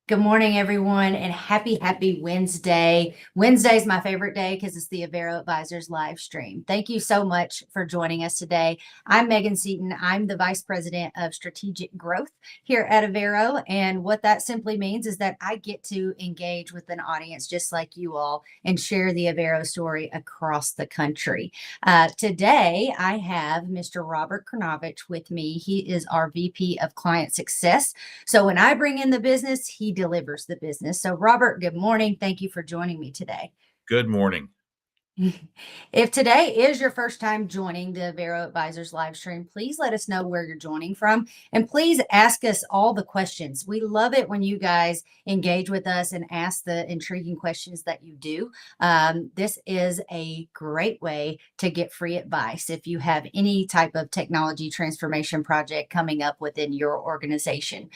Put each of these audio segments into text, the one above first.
Good morning, everyone, and happy Wednesday. Wednesday is my favorite day because it's the Avero Advisors live stream. Thank you so much for joining us today. I'm Megan Seaton. I'm the Vice President of Strategic Growth here at Avero. And what that simply means is that I get to engage with an audience just like you all and share the Avero story across the country. Today, I have Mr. Robert Kornovich with me. He is our VP of Client Success. So when I bring in the business, he delivers the business. So, Robert, good morning. Thank you for joining me today. Good morning. If today is your first time joining the Avero Advisors live stream, please let us know where you're joining from and please ask us all the questions. We love it when you guys engage with us and ask the intriguing questions that you do. This is a great way to get free advice if you have any type of technology transformation project coming up within your organization.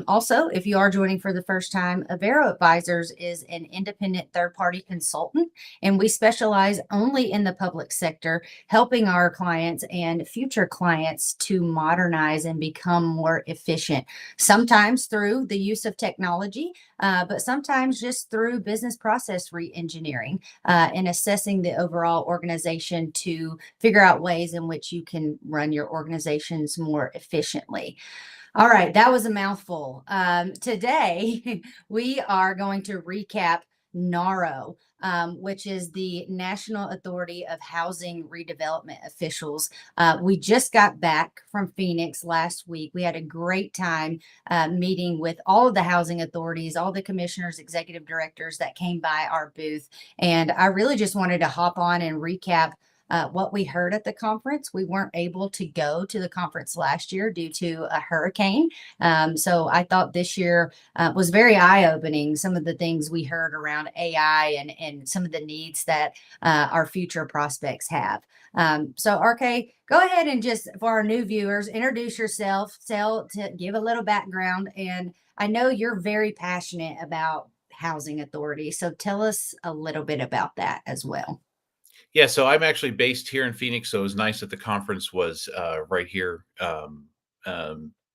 Also, if you are joining for the first time, Avero Advisors is an independent third-party consultant, and we specialize only in the public sector, helping our clients and future clients to modernize and become more efficient, sometimes through the use of technology, but sometimes just through business process re-engineering and assessing the overall organization to figure out ways in which you can run your organizations more efficiently. All right, that was a mouthful. Today, we are going to recap NAHRO, which is the National Authority of Housing Redevelopment Officials. We just got back from Phoenix last week. We had a great time meeting with all of the housing authorities, all the commissioners, executive directors that came by our booth. And I really just wanted to hop on and recap what we heard at the conference. We weren't able to go to the conference last year due to a hurricane. So I thought this year was very eye-opening. Some of the things we heard around AI and some of the needs that our future prospects have. So RK, go ahead and just, for our new viewers, introduce yourself, give a little background. And I know you're very passionate about housing authority. So tell us a little bit about that as well. Yeah, so I'm actually based here in Phoenix, so it was nice that the conference was right here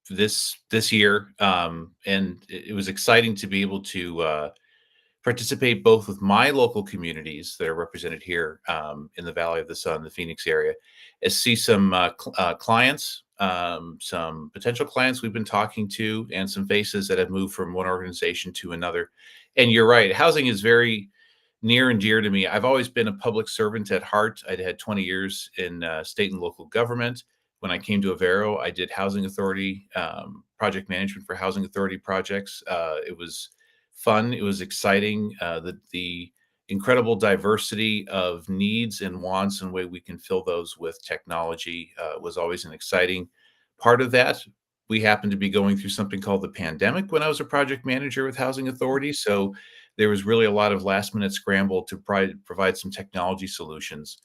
this year, and it was exciting to be able to participate both with my local communities that are represented here in the Valley of the Sun, the Phoenix area, as see some clients, some potential clients we've been talking to, and some faces that have moved from one organization to another. And you're right, housing is very near and dear to me. I've always been a public servant at heart. I'd had 20 years in state and local government. When I came to Avero, I did housing authority, project management for housing authority projects. It was fun. It was exciting. The incredible diversity of needs and wants and way we can fill those with technology was always an exciting part of that. We happened to be going through something called the pandemic when I was a project manager with housing authority. So there was really a lot of last minute scramble to provide some technology solutions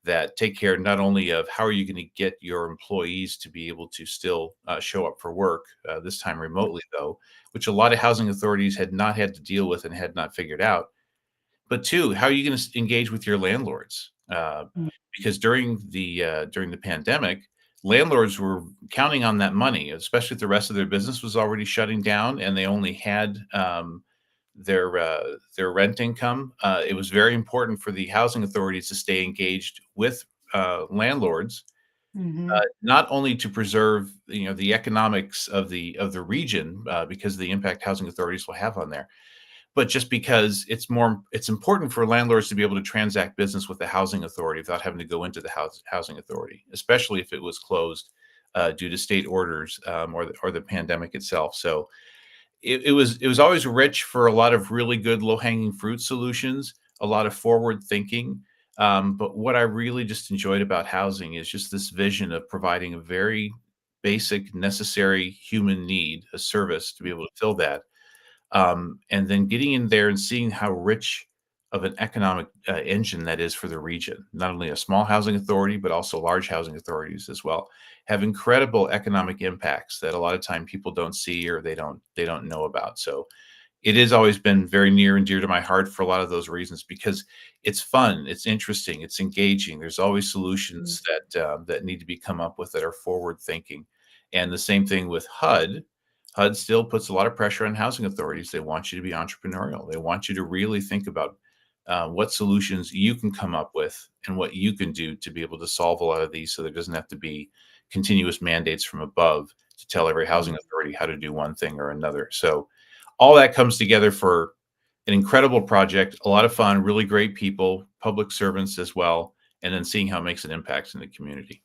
that take care not only of how are you going to get your employees to be able to still show up for work, this time remotely though, which a lot of housing authorities had not had to deal with and had not figured out. But two, how are you going to engage with your landlords? Because during the pandemic, landlords were counting on that money, especially if the rest of their business was already shutting down and they only had their rent income. It was very important for the housing authorities to stay engaged with landlords, Mm-hmm. not only to preserve the economics of the region because of the impact housing authorities will have on there, but just because it's important for landlords to be able to transact business with the housing authority without having to go into the housing authority, especially if it was closed due to state orders or the pandemic itself. So it was always rich for a lot of really good low hanging fruit solutions, a lot of forward thinking. But what I really just enjoyed about housing is just this vision of providing a very basic, necessary human need, a service to be able to fill that, and then getting in there and seeing how rich of an economic engine that is for the region. Not only a small housing authority, but also large housing authorities as well have incredible economic impacts that a lot of time people don't see or they don't know about. So it has always been very near and dear to my heart for a lot of those reasons because it's fun, it's interesting, it's engaging. There's always solutions that need to be come up with that are forward thinking, and the same thing with HUD. HUD still puts a lot of pressure on housing authorities. They want you to be entrepreneurial. They want you to really think about what solutions you can come up with and what you can do to be able to solve a lot of these, so there doesn't have to be continuous mandates from above to tell every housing authority how to do one thing or another. So all that comes together for an incredible project, a lot of fun, really great people, public servants as well, and then seeing how it makes an impact in the community.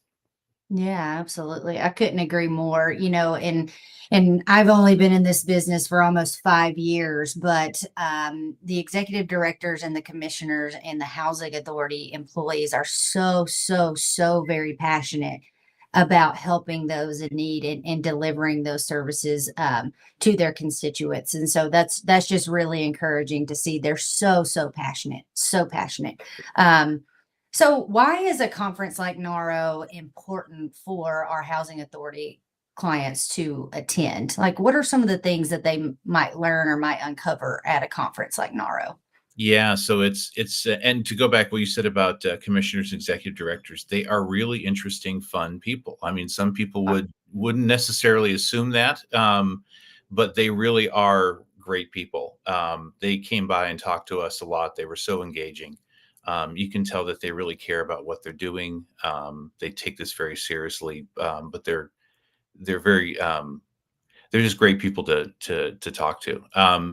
Yeah, absolutely. I couldn't agree more, and I've only been in this business for almost 5 years, but the executive directors and the commissioners and the housing authority employees are so, so, so very passionate about helping those in need and delivering those services to their constituents. And so that's just really encouraging to see. They're so, so passionate, so passionate. So, why is a conference like NAHRO important for our housing authority clients to attend? Like, what are some of the things that they might learn or might uncover at a conference like NAHRO? Yeah, so and to go back what you said about commissioners, executive directors, they are really interesting, fun people. I mean, some people wouldn't necessarily assume that, but they really are great people. They came by and talked to us a lot. They were so engaging. You can tell that they really care about what they're doing. They take this very seriously, but they're very they're just great people to talk to.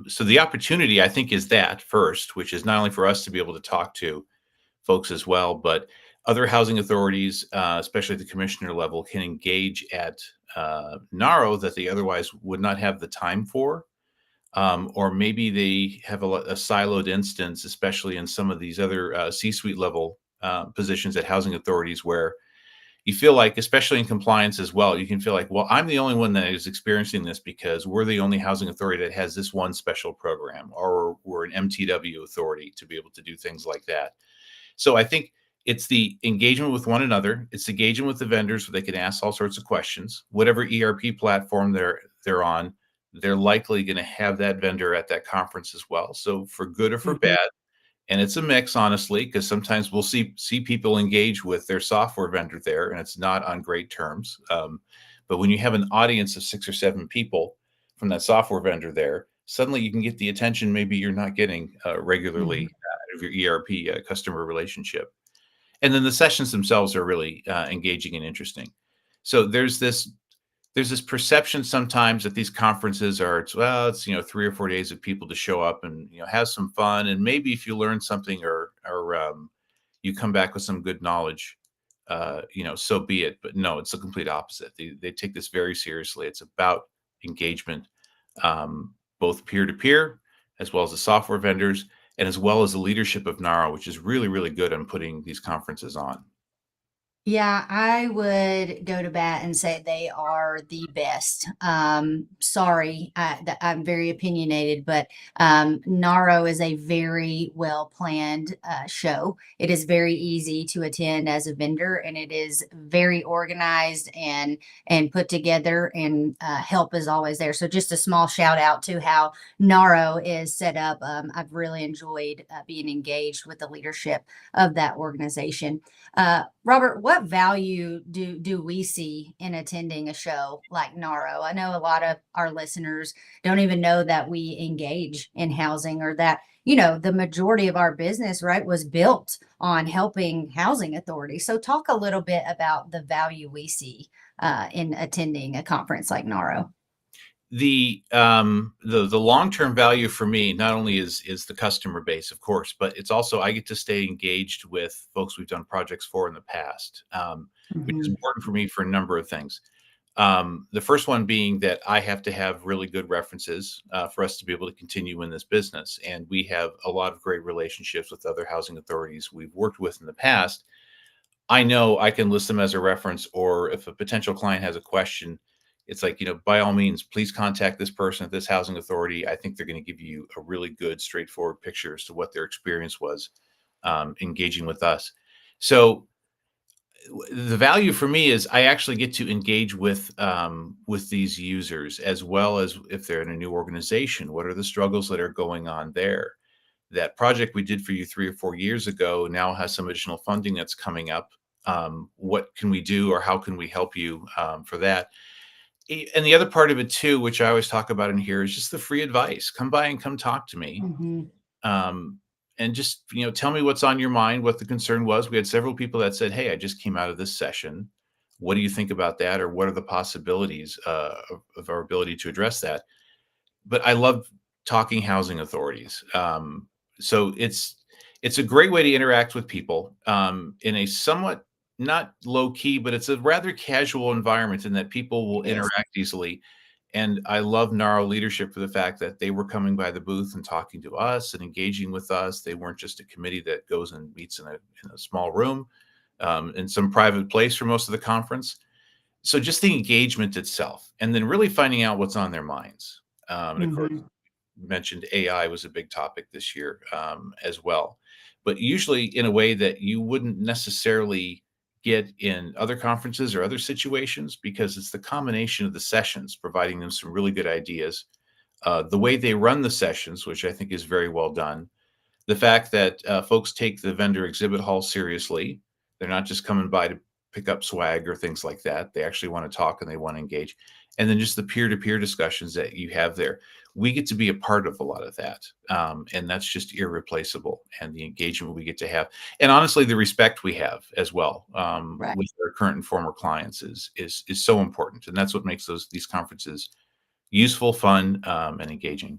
So the opportunity, I think, is that first, which is not only for us to be able to talk to folks as well, but other housing authorities, especially at the commissioner level, can engage at NARO that they otherwise would not have the time for. Or maybe they have a siloed instance, especially in some of these other C-suite level positions at housing authorities, where you feel like, especially in compliance as well, you can feel like, well, I'm the only one that is experiencing this because we're the only housing authority that has this one special program, or we're an MTW authority to be able to do things like that. So I think it's the engagement with one another. It's engagement with the vendors where they can ask all sorts of questions. Whatever ERP platform they're on, they're likely going to have that vendor at that conference as well. So for good or for Mhm, bad, and it's a mix, honestly, because sometimes we'll see people engage with their software vendor there, and it's not on great terms. But when you have an audience of 6 or 7 people from that software vendor there, suddenly you can get the attention maybe you're not getting regularly mhm. out of your ERP customer relationship. And then the sessions themselves are really engaging and interesting. So there's this perception sometimes that these conferences are, it's 3 or 4 days of people to show up and have some fun, and maybe if you learn something or you come back with some good knowledge, so be it. But no, it's the complete opposite. They take this very seriously. It's about engagement, both peer to peer, as well as the software vendors, and as well as the leadership of NARO, which is really, really good on putting these conferences on. Yeah, I would go to bat and say they are the best. Sorry, I'm very opinionated, but NARO is a very well planned show. It is very easy to attend as a vendor, and it is very organized and put together, and help is always there. So, just a small shout out to how NARO is set up. I've really enjoyed being engaged with the leadership of that organization. Robert, what value do we see in attending a show like NARO? I know a lot of our listeners don't even know that we engage in housing, or that, the majority of our business, right, was built on helping housing authorities. So talk a little bit about the value we see in attending a conference like NARO. The long-term value for me not only is the customer base, of course, but it's also I get to stay engaged with folks we've done projects for in the past, which is Mhm, important for me for a number of things. The first one being that I have to have really good references for us to be able to continue in this business, and we have a lot of great relationships with other housing authorities we've worked with in the past. I know I can list them as a reference, or if a potential client has a question, it's like, by all means, please contact this person at this housing authority. I think they're going to give you a really good, straightforward picture as to what their experience was engaging with us. So the value for me is I actually get to engage with these users, as well as if they're in a new organization. What are the struggles that are going on there? That project we did for you 3 or 4 years ago now has some additional funding that's coming up. What can we do, or how can we help you for that? And the other part of it too, which I always talk about in here, is just the free advice. Come by and come talk to me. Mhm. Um, and just, tell me what's on your mind, what the concern was. We had several people that said, "Hey, I just came out of this session. What do you think about that? Or what are the possibilities of our ability to address that?" But I love talking housing authorities. So it's a great way to interact with people in a somewhat not low key, but it's a rather casual environment in that people will It is. interact easily. And I love NAHRO leadership for the fact that they were coming by the booth and talking to us and engaging with us. They weren't just a committee that goes and meets in a small room in some private place for most of the conference. So just the engagement itself, and then really finding out what's on their minds. And of course, Mhm. mentioned AI was a big topic this year as well, but usually in a way that you wouldn't necessarily get in other conferences or other situations, because it's the combination of the sessions providing them some really good ideas. The way they run the sessions, which I think is very well done, the fact that folks take the vendor exhibit hall seriously. They're not just coming by to pick up swag or things like that. They actually want to talk and they want to engage. And then just the peer-to-peer discussions that you have there. We get to be a part of a lot of that. And that's just irreplaceable. And the engagement we get to have. And honestly, the respect we have as well Right. with our current and former clients is so important. And that's what makes these conferences useful, fun, and engaging.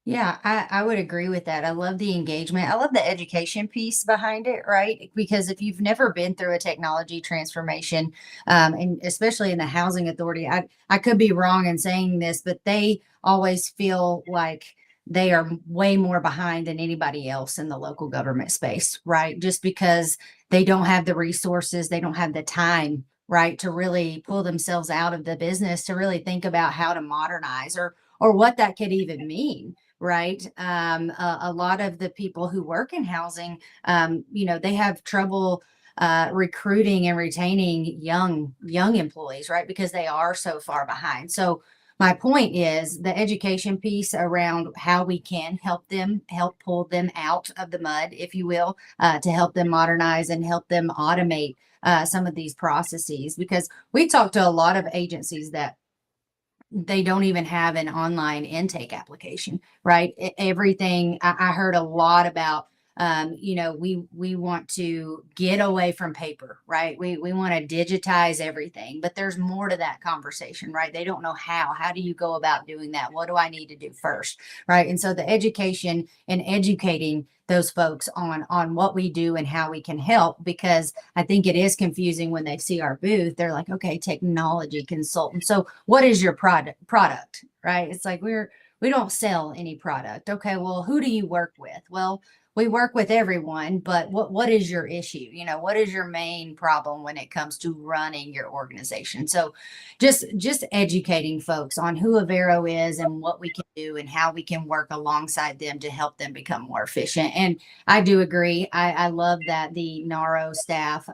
Yeah, I would agree with that. I love the engagement. I love the education piece behind it, right? Because if you've never been through a technology transformation, and especially in the housing authority, I could be wrong in saying this, but they always feel like they are way more behind than anybody else in the local government space, right? Just because they don't have the resources, they don't have the time, right, to really pull themselves out of the business to really think about how to modernize or what that could even mean, right? A lot of the people who work in housing, they have trouble recruiting and retaining young employees, right? Because they are so far behind. So my point is the education piece around how we can help them, help pull them out of the mud, if you will, to help them modernize and help them automate some of these processes. Because we talk to a lot of agencies that they don't even have an online intake application, right? Everything I heard a lot about, we want to get away from paper, right? We want to digitize everything, but there's more to that conversation, right? They don't know how. How do you go about doing that? What do I need to do first, right? And so the education and educating those folks on what we do and how we can help, because I think it is confusing when they see our booth. They're like, okay, technology consultant. So what is your product, right? It's like we don't sell any product. Okay, well, who do you work with? Well, we work with everyone, but what is your issue? What is your main problem when it comes to running your organization? So just educating folks on who Avero is and what we can do and how we can work alongside them to help them become more efficient. And I do agree. I love that the NAHRO staff,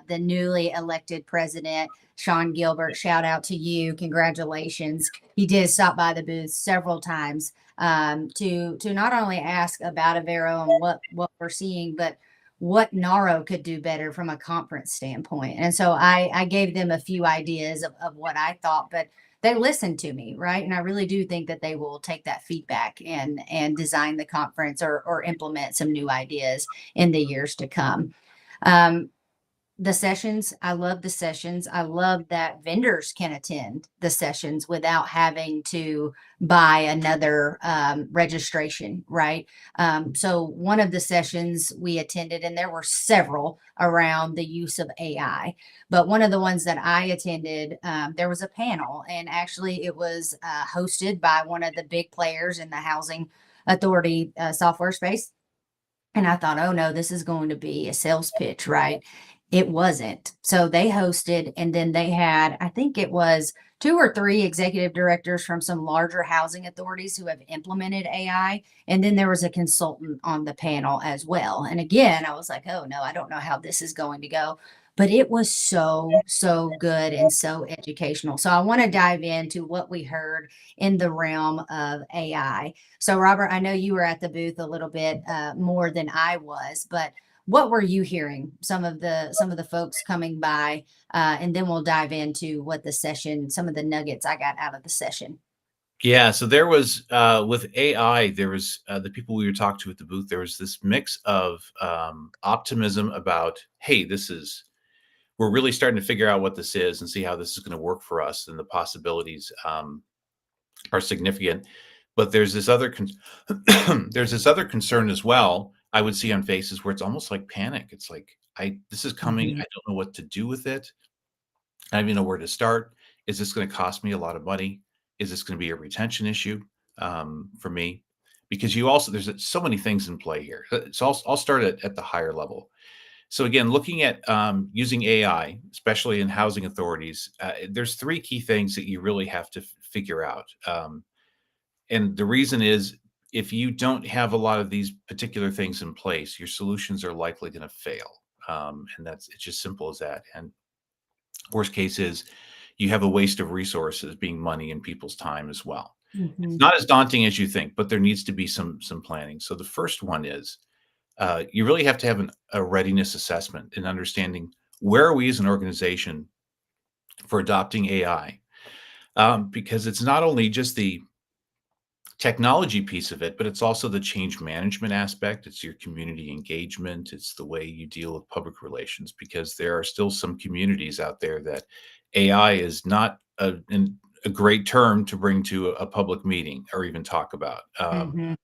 the newly elected president, Sean Gilbert, shout out to you. Congratulations. He did stop by the booth several times to not only ask about Avero and what we're seeing, but what NAHRO could do better from a conference standpoint. And so I gave them a few ideas of what I thought, but they listened to me, right? And I really do think that they will take that feedback and design the conference or implement some new ideas in the years to come. Um, the sessions, I love the sessions. I love that vendors can attend the sessions without having to buy another registration, right? So one of the sessions we attended, and there were several around the use of AI, but one of the ones that I attended, there was a panel, and actually it was hosted by one of the big players in the housing authority software space. And I thought, oh no, this is going to be a sales pitch, right? It wasn't. So they hosted, and then they had, I think it was two or three executive directors from some larger housing authorities who have implemented AI. And then there was a consultant on the panel as well. And again, I was like, oh no, I don't know how this is going to go. But it was so good and so educational. So I want to dive into what we heard in the realm of AI. So, Robert, I know you were at the booth a little bit more than I was, but what were you hearing? Some of the folks coming by, and then we'll dive into what the session, some of the nuggets I got out of the session. Yeah, so there was with AI, there was the people we were talking to at the booth. There was this mix of optimism about, hey, we're really starting to figure out what this is and see how this is going to work for us, and the possibilities are significant. But there's this other there's this other concern as well. I would see on faces where it's almost like panic. It's like, I this is coming. Mhm. I don't know what to do with it. I don't even know where to start. Is this going to cost me a lot of money? Is this going to be a retention issue for me? Because there's so many things in play here. So I'll start at the higher level. So again, looking at using AI, especially in housing authorities, there's three key things that you really have to figure out. And the reason is, if you don't have a lot of these particular things in place, your solutions are likely going to fail. And it's just simple as that. And worst case is you have a waste of resources, being money and people's time as well. It's Mhm. not as daunting as you think, but there needs to be some planning. So the first one is you really have to have a readiness assessment and understanding, where are we as an organization for adopting AI? Because it's not only just the technology piece of it, but it's also the change management aspect. It's your community engagement. It's the way you deal with public relations, because there are still some communities out there that AI is not a great term to bring to a public meeting or even talk about. Mhm.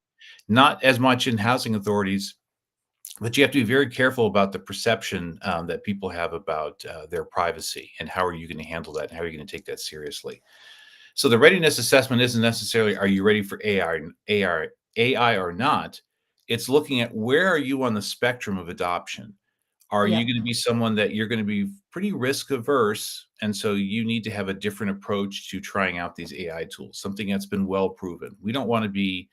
Not as much in housing authorities, but you have to be very careful about the perception that people have about their privacy, and how are you going to handle that, and how are you going to take that seriously. So the readiness assessment isn't necessarily, are you ready for AI or not? It's looking at, where are you on the spectrum of adoption? Are you Yep. going to be someone that you're going to be pretty risk averse, and so you need to have a different approach to trying out these AI tools, something that's been well proven. We don't want to be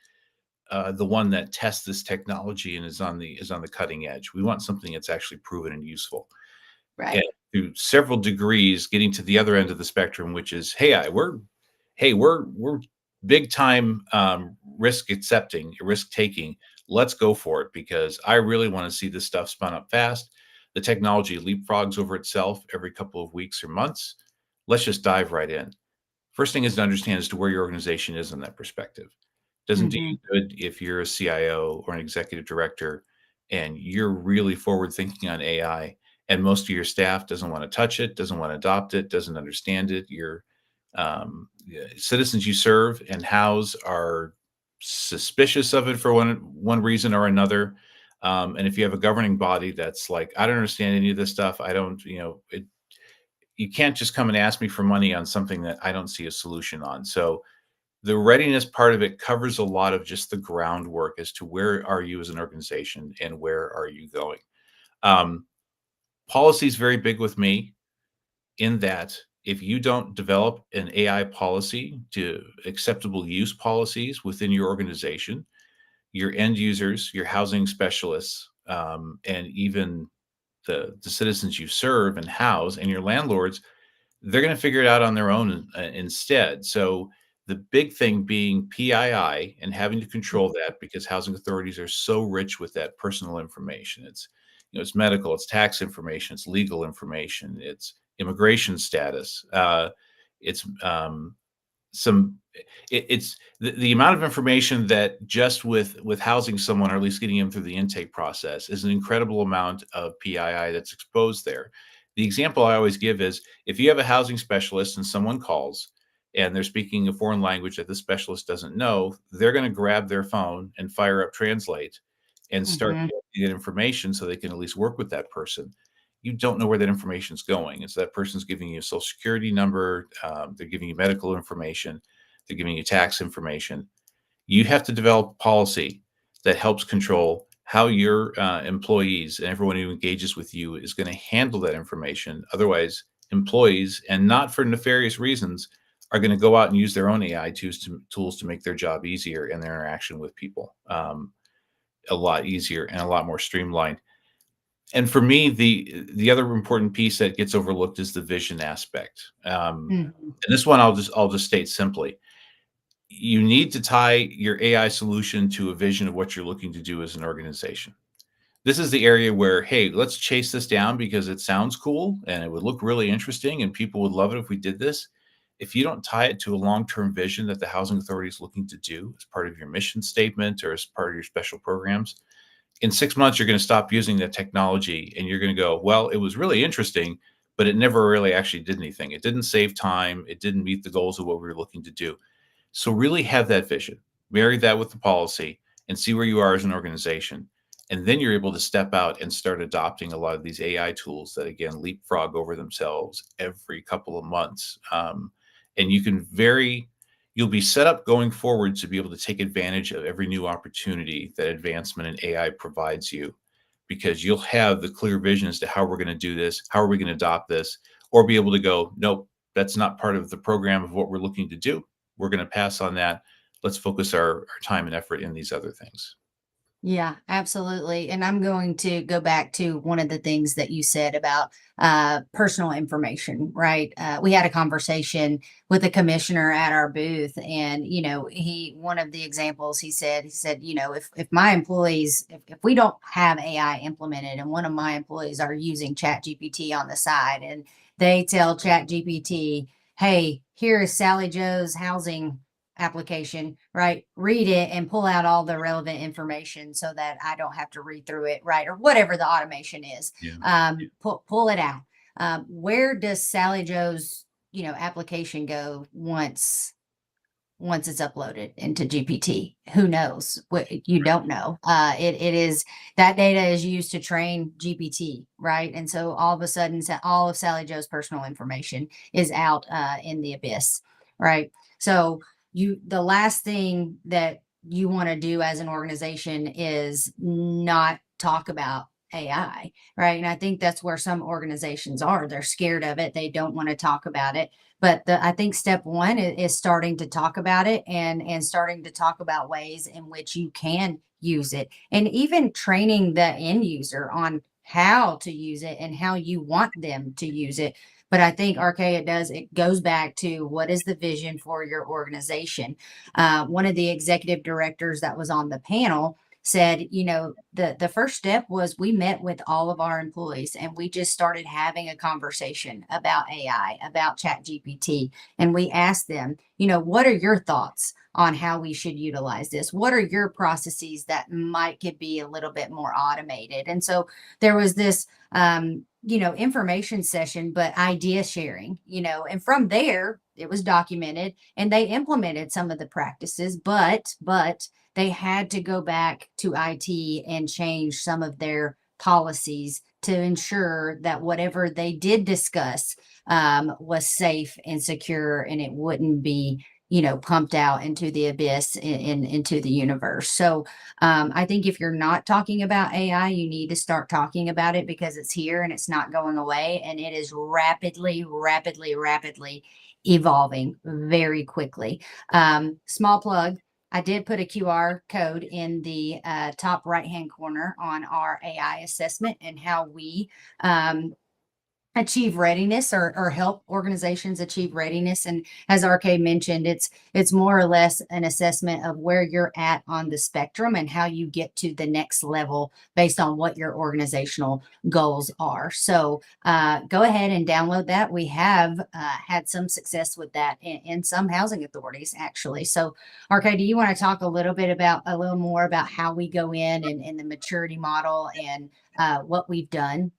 the one that tests this technology and is on the cutting edge. We want something that's actually proven and useful. And Right. through several degrees, getting to the other end of the spectrum, which is, hey, we're big time risk accepting, risk taking. Let's go for it, because I really want to see this stuff spun up fast. The technology leapfrogs over itself every couple of weeks or months. Let's just dive right in. First thing is to understand as to where your organization is in that perspective. Doesn't do Mhm. you good if you're a CIO or an executive director and you're really forward thinking on AI, and most of your staff doesn't want to touch it, doesn't want to adopt it, doesn't understand it. Your citizens you serve and house are suspicious of it for one reason or another. And if you have a governing body that's like, I don't understand any of this stuff, I don't, you can't just come and ask me for money on something that I don't see a solution on. So the readiness part of it covers a lot of just the groundwork as to, where are you as an organization and where are you going. Um, Policy is very big with me, in that if you don't develop an AI policy, to acceptable use policies within your organization, your end users, your housing specialists, and even the citizens you serve and house, and your landlords, they're going to figure it out on their own instead. So the big thing being PII, and having to control that, because housing authorities are so rich with that personal information. It's medical, it's tax information, it's legal information, it's immigration status, it's some it's the amount of information that, just with housing someone, or at least getting them through the intake process, is an incredible amount of PII that's exposed there. The example I always give is, if you have a housing specialist and someone calls and they're speaking a foreign language that the specialist doesn't know, they're going to grab their phone and fire up Translate and start Mhm. getting that information, so they can at least work with that person. You don't know where that information is going. It's that person's giving you a social security number, they're giving you medical information, they're giving you tax information. You have to develop policy that helps control how your employees and everyone who engages with you is going to handle that information. Otherwise, employees, and not for nefarious reasons, are going to go out and use their own AI tools to make their job easier, and their interaction with people a lot easier and a lot more streamlined. And for me, the other important piece that gets overlooked is the vision aspect. Mhm. And this one I'll just state simply: you need to tie your AI solution to a vision of what you're looking to do as an organization. This is the area where, hey, let's chase this down because it sounds cool and it would look really interesting and people would love it if we did this. If you don't tie it to a long-term vision that the housing authority is looking to do as part of your mission statement or as part of your special programs, in 6 months, you're going to stop using that technology and you're going to go, well, it was really interesting, but it never really actually did anything. It didn't save time. It didn't meet the goals of what we were looking to do. So really have that vision, marry that with the policy, and see where you are as an organization. And then you're able to step out and start adopting a lot of these AI tools that, again, leapfrog over themselves every couple of months. And you'll be set up going forward to be able to take advantage of every new opportunity that advancement in AI provides you, because you'll have the clear vision as to how we're going to do this, how are we going to adopt this, or be able to go, nope, that's not part of the program of what we're looking to do. We're going to pass on that. Let's focus our time and effort in these other things. Yeah, absolutely. And I'm going to go back to one of the things that you said about personal information, right? We had a conversation with the commissioner at our booth, and one of the examples he said, if my employees, if we don't have AI implemented, and one of my employees are using Chat GPT on the side, and they tell Chat GPT, hey, here is Sally Joe's housing application, right? Read it and pull out all the relevant information so that I don't have to read through it, right? Or whatever the automation is. Yeah. Pull it out. Where does Sally Joe's, application go once it's uploaded into GPT? Who knows? What you don't know. It is that data is used to train GPT, right? And so all of a sudden, all of Sally Joe's personal information is out in the abyss, right? So the last thing that you want to do as an organization is not talk about AI, right? And I think that's where some organizations are. They're scared of it. They don't want to talk about it. But I think step one is starting to talk about it, and starting to talk about ways in which you can use it, and even training the end user on how to use it and how you want them to use it. But I think, RK, it goes back to what is the vision for your organization. One of the executive directors that was on the panel said, the first step was we met with all of our employees and we just started having a conversation about AI, about Chat GPT. And we asked them, what are your thoughts on how we should utilize this? What are your processes that could be a little bit more automated? And so there was this information session, but idea sharing, and from there it was documented and they implemented some of the practices, but they had to go back to IT and change some of their policies to ensure that whatever they did discuss was safe and secure, and it wouldn't be pumped out into the abyss, into the universe. So I think if you're not talking about AI, you need to start talking about it, because it's here and it's not going away, and it is rapidly, rapidly, rapidly evolving very quickly. Small plug. I did put a QR code in the top right-hand corner on our AI assessment and how we achieve readiness, or help organizations achieve readiness. And as RK mentioned, it's more or less an assessment of where you're at on the spectrum and how you get to the next level based on what your organizational goals are. So go ahead and download that. We have had some success with that in some housing authorities, actually. So RK, do you want to talk a little more about how we go in and the maturity model and what we've done?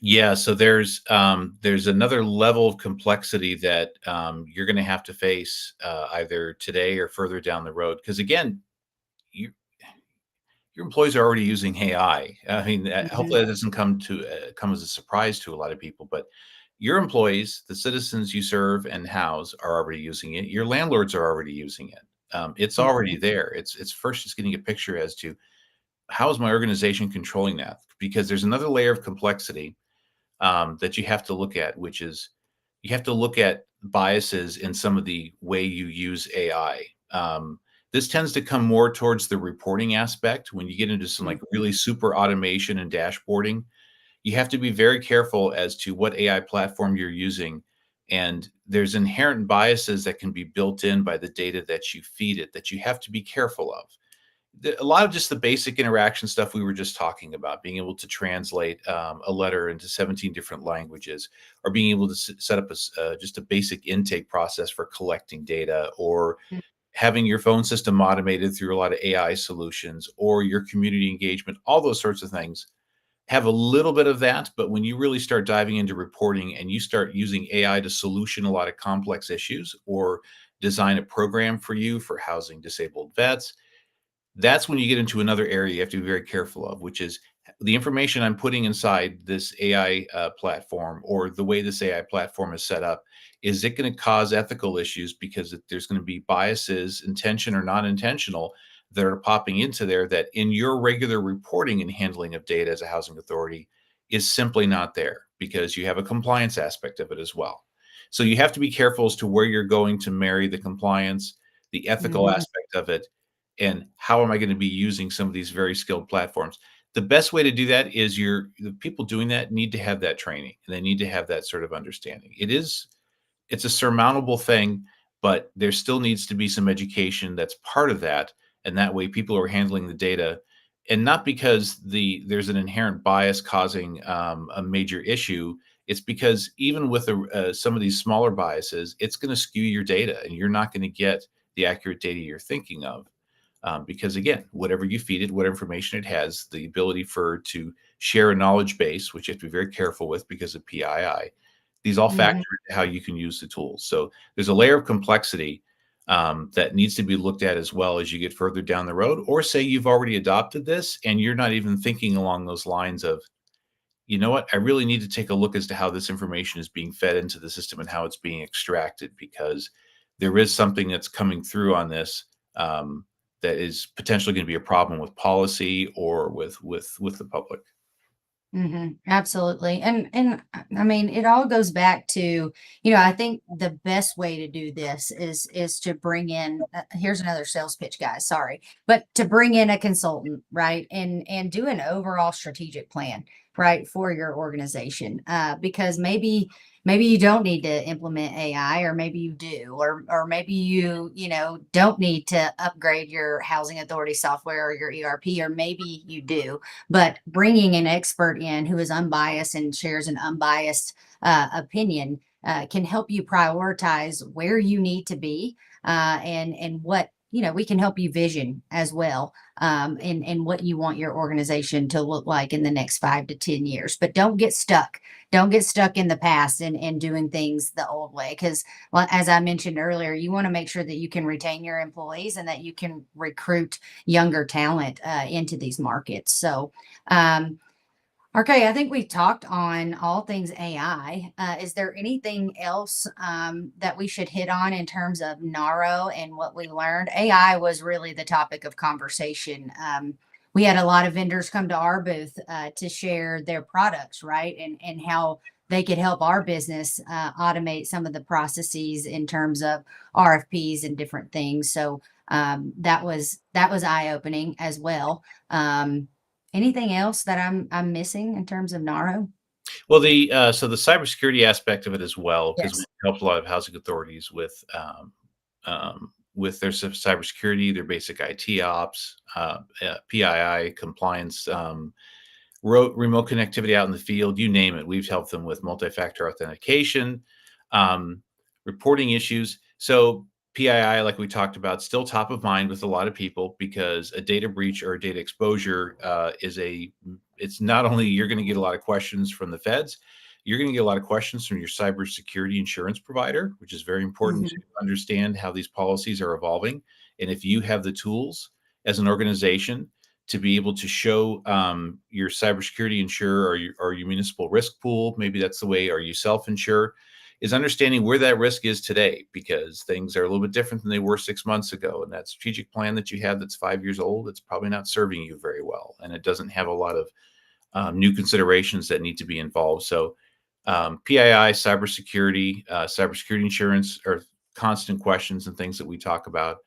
Yeah, so there's another level of complexity that you're going to have to face either today or further down the road. Because again, you, your employees are already using AI. I mean, hopefully that doesn't come as a surprise to a lot of people. But your employees, the citizens you serve and house, are already using it. Your landlords are already using it. It's already there. It's first just getting a picture as to how is my organization controlling that, because there's another layer of complexity that you have to look at, which is you have to look at biases in some of the way you use AI. This tends to come more towards the reporting aspect. When you get into some like really super automation and dashboarding, you have to be very careful as to what AI platform you're using. And there's inherent biases that can be built in by the data that you feed it that you have to be careful of. A lot of just the basic interaction stuff we were just talking about, being able to translate a letter into 17 different languages, or being able to set up just a basic intake process for collecting data, or having your phone system automated through a lot of AI solutions, or your community engagement, all those sorts of things have a little bit of that. But when you really start diving into reporting and you start using AI to solution a lot of complex issues, or design a program for you for housing disabled vets, that's when you get into another area you have to be very careful of, which is the information I'm putting inside this AI platform, or the way this AI platform is set up. Is it going to cause ethical issues because there's going to be biases, intention or non intentional, that are popping into there that in your regular reporting and handling of data as a housing authority is simply not there, because you have a compliance aspect of it as well. So you have to be careful as to where you're going to marry the compliance, the ethical Mhm. aspect of it, and how am I going to be using some of these very skilled platforms. The best way to do that is the people doing that need to have that training, and they need to have that sort of understanding. It's a surmountable thing, but there still needs to be some education that's part of that, and that way people are handling the data, and not because there's an inherent bias causing a major issue. It's because even with some of these smaller biases, it's going to skew your data, and you're not going to get the accurate data you're thinking of. Because again, whatever you feed it, what information it has, the ability for it to share a knowledge base, which you have to be very careful with because of PII. These all Mhm. factor into how you can use the tools. So there's a layer of complexity that needs to be looked at as well as you get further down the road. Or say you've already adopted this and you're not even thinking along those lines of, you know what, I really need to take a look as to how this information is being fed into the system and how it's being extracted, because there is something that's coming through on this um, that is potentially going to be a problem with policy or with the public. Absolutely. And I mean, it all goes back to, I think the best way to do this is to bring in, here's another sales pitch, guys, sorry, but to bring in a consultant, right? And do an overall strategic plan, right, for your organization. Because maybe you don't need to implement AI, or maybe you do, or maybe you don't need to upgrade your housing authority software or your ERP, or maybe you do. But bringing an expert in who is unbiased and shares an unbiased opinion can help you prioritize where you need to be, and what we can help you vision as well, and what you want your organization to look like in the next 5 to 10 years. But don't get stuck. Don't get stuck in the past and doing things the old way, because, well, as I mentioned earlier, you want to make sure that you can retain your employees and that you can recruit younger talent into these markets. So, um, okay, I think we talked on all things AI. Is there anything else that we should hit on in terms of NAHRO and what we learned? AI was really the topic of conversation. We had a lot of vendors come to our booth to share their products, right? And how they could help our business automate some of the processes in terms of RFPs and different things. So that was eye opening as well. Anything else that I'm missing in terms of NARO? Well, the cybersecurity aspect of it as well, because we Yes. help a lot of housing authorities with their cybersecurity, their basic IT ops, PII compliance, remote connectivity out in the field, you name it. We've helped them with multi-factor authentication, um, reporting issues. So PII, like we talked about, still top of mind with a lot of people, because a data breach or a data exposure it's not only you're going to get a lot of questions from the feds, you're going to get a lot of questions from your cybersecurity insurance provider, which is very important to Mhm. understand how these policies are evolving. And if you have the tools as an organization to be able to show your cybersecurity insurer, or your municipal risk pool, maybe that's the way, or you self-insure, is understanding where that risk is today, because things are a little bit different than they were 6 months ago. And that strategic plan that you have that's 5 years old, it's probably not serving you very well. And it doesn't have a lot of new considerations that need to be involved. So PII, cybersecurity insurance are constant questions and things that we talk about.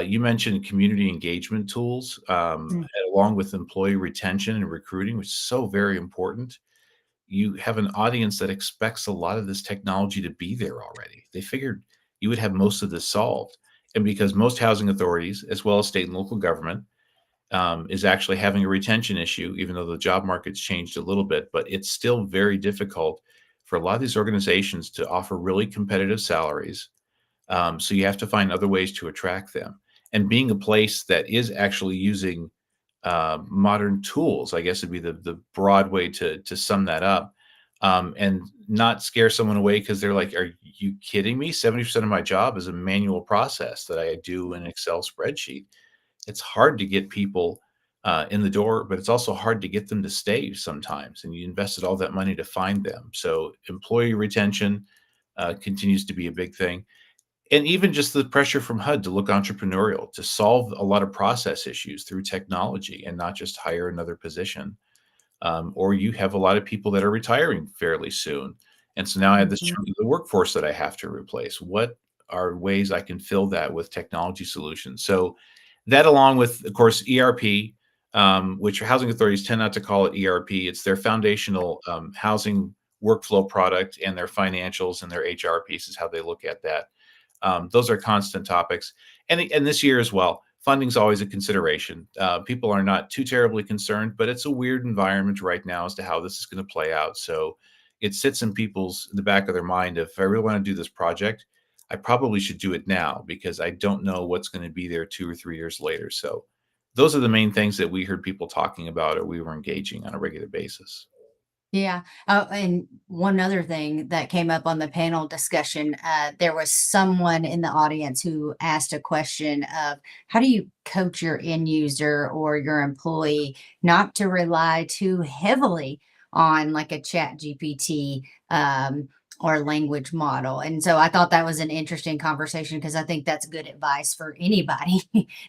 You mentioned community engagement tools, Mm. along with employee retention and recruiting, which is so very important. You have an audience that expects a lot of this technology to be there already. They figured you would have most of this solved. And because most housing authorities, as well as state and local government, is actually having a retention issue, even though the job market's changed a little bit. But it's still very difficult for a lot of these organizations to offer really competitive salaries. So you have to find other ways to attract them. And being a place that is actually using modern tools, I guess would be the broad way to sum that up, and not scare someone away because they're like, "Are you kidding me? 70% of my job is a manual process that I do in an Excel spreadsheet." It's hard to get people in the door, but it's also hard to get them to stay sometimes. And you invested all that money to find them. So employee retention continues to be a big thing. And even just the pressure from HUD to look entrepreneurial, to solve a lot of process issues through technology and not just hire another position. Or you have a lot of people that are retiring fairly soon. And so now I have this Mhm. chunk of the workforce that I have to replace. What are ways I can fill that with technology solutions? So that, along with, of course, ERP, which housing authorities tend not to call it ERP. It's their foundational housing workflow product, and their financials and their HR piece is how they look at that. Those are constant topics, and this year as well. Funding's always a consideration. People are not too terribly concerned, but it's a weird environment right now as to how this is going to play out. So it sits in the back of their mind. If I really want to do this project, I probably should do it now because I don't know what's going to be there 2 or 3 years later. So those are the main things that we heard people talking about or we were engaging on a regular basis. Yeah. Oh, and one other thing that came up on the panel discussion, there was someone in the audience who asked a question of how do you coach your end user or your employee not to rely too heavily on like a chat GPT or language model. And so I thought that was an interesting conversation because I think that's good advice for anybody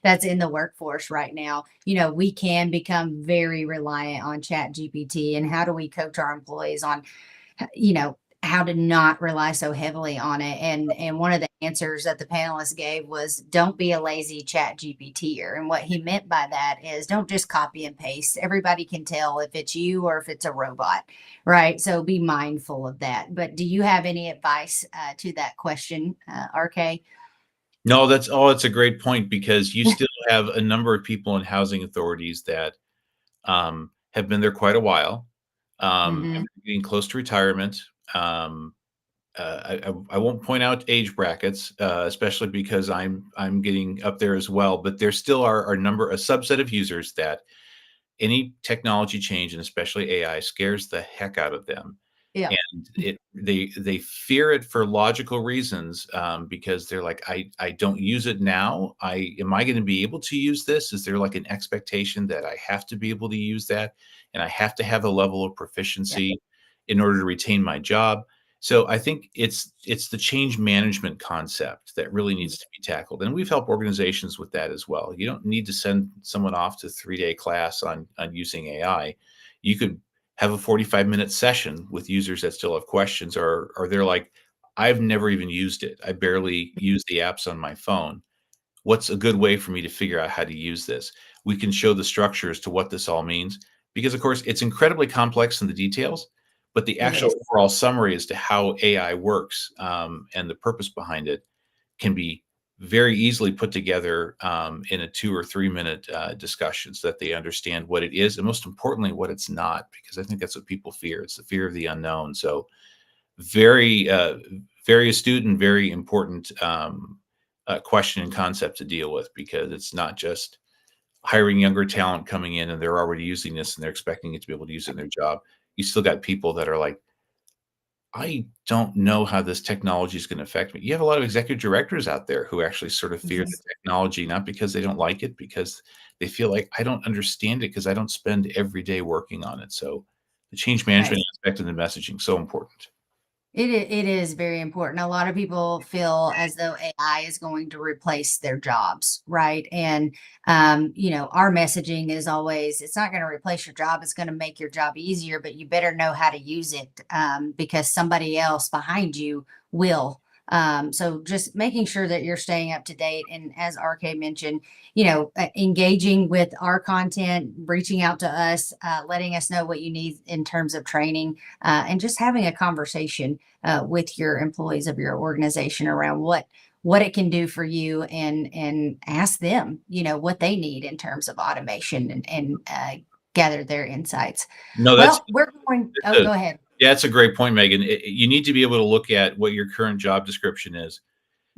that's in the workforce right now. We can become very reliant on chat GPT, and how do we coach our employees on how to not rely so heavily on it. And one of the answers that the panelists gave was don't be a lazy chat GPTer. And what he meant by that is don't just copy and paste. Everybody can tell if it's you or if it's a robot, right? So be mindful of that. But do you have any advice to that question, RK? No, it's a great point because you still have a number of people in housing authorities that have been there quite a while, and Hmm. getting close to retirement. Um, I won't point out age brackets, especially because I'm getting up there as well. But there still are a subset of users that any technology change, and especially AI, scares the heck out of them. Yeah. And they fear it for logical reasons, because they're like, I don't use it now. I going to be able to use this? Is there like an expectation that I have to be able to use that, and I have to have a level of Yeah. proficiency in order to retain my job? So I think it's the change management concept that really needs to be tackled, and we've helped organizations with that as well. You don't need to send someone off to 3-day class on using AI. You could have a 45-minute session with users that still have questions, or they're like, I've never even used it. I barely use the apps on my phone. What's a good way for me to figure out how to use this? We can show the structure as to what this all means, because of course it's incredibly complex in the details, but the It actual is. overall summary as to how AI works, and the purpose behind it can be very easily put together, in a 2 or 3 minute discussion so that they understand what it is, and most importantly what it's not, because I think that's what people fear. It's the fear of the unknown. So very very astute and very important question and concept to deal with, because it's not just hiring younger talent coming in and they're already using this and they're expecting it to be able to use it in their job. You still got people that are like, I don't know how this technology is going to affect me. You have a lot of executive directors out there who actually sort of fear Mhm. the technology, not because they don't like it, because they feel like I don't understand it because I don't spend every day working on it. So the change management Right. aspect of the messaging so important. It is very important. A lot of people feel as though AI is going to replace their jobs, right? And our messaging is always it's not going to replace your job. It's going to make your job easier, but you better know how to use it because somebody else behind you will. So just making sure that you're staying up to date, and as RK mentioned, engaging with our content, reaching out to us, letting us know what you need in terms of training, and just having a conversation with your employees of your organization around what it can do for you, and ask them, what they need in terms of automation, and gather their insights. No, that's Well, we're going, it's oh, a go ahead. yeah, that's a great point, Megan. You need to be able to look at what your current job description is,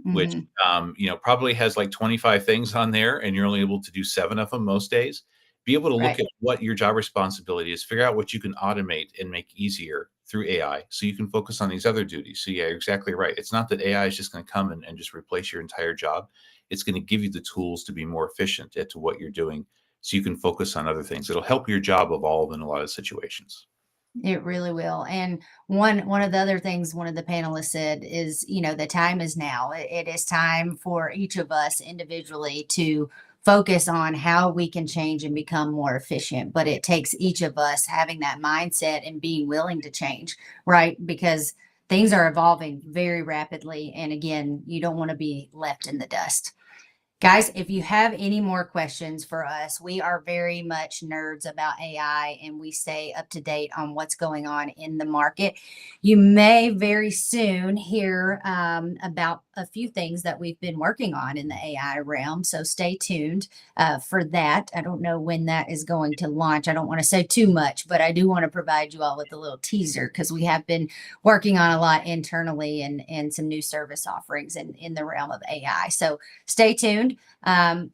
which, Hmm. probably has like 25 things on there, and you're only able to do 7 of them most days. Be able to look Right. at what your job responsibility is, figure out what you can automate and make easier through AI so you can focus on these other duties. So yeah, you're exactly right. It's not that AI is just going to come and just replace your entire job. It's going to give you the tools to be more efficient at to what you're doing so you can focus on other things. It'll help your job evolve in a lot of situations. It really will. And one of the other things one of the panelists said is, the time is now. It is time for each of us individually to focus on how we can change and become more efficient. But it takes each of us having that mindset and being willing to change, right? Because things are evolving very rapidly. And again, you don't want to be left in the dust. Guys, if you have any more questions for us, we are very much nerds about AI, and we stay up to date on what's going on in the market. You may very soon hear about a few things that we've been working on in the AI realm. So stay tuned for that. I don't know when that is going to launch. I don't want to say too much, but I do want to provide you all with a little teaser because we have been working on a lot internally, and some new service offerings in the realm of AI. So stay tuned.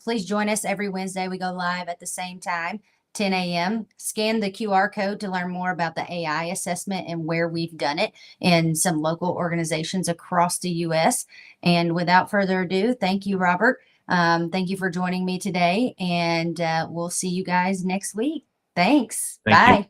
Please join us every Wednesday. We go live at the same time, 10 a.m. Scan the QR code to learn more about the AI assessment and where we've done it in some local organizations across the U.S. And without further ado, thank you, Robert. Thank you for joining me today, and we'll see you guys next week. Thanks. Thank you. Bye.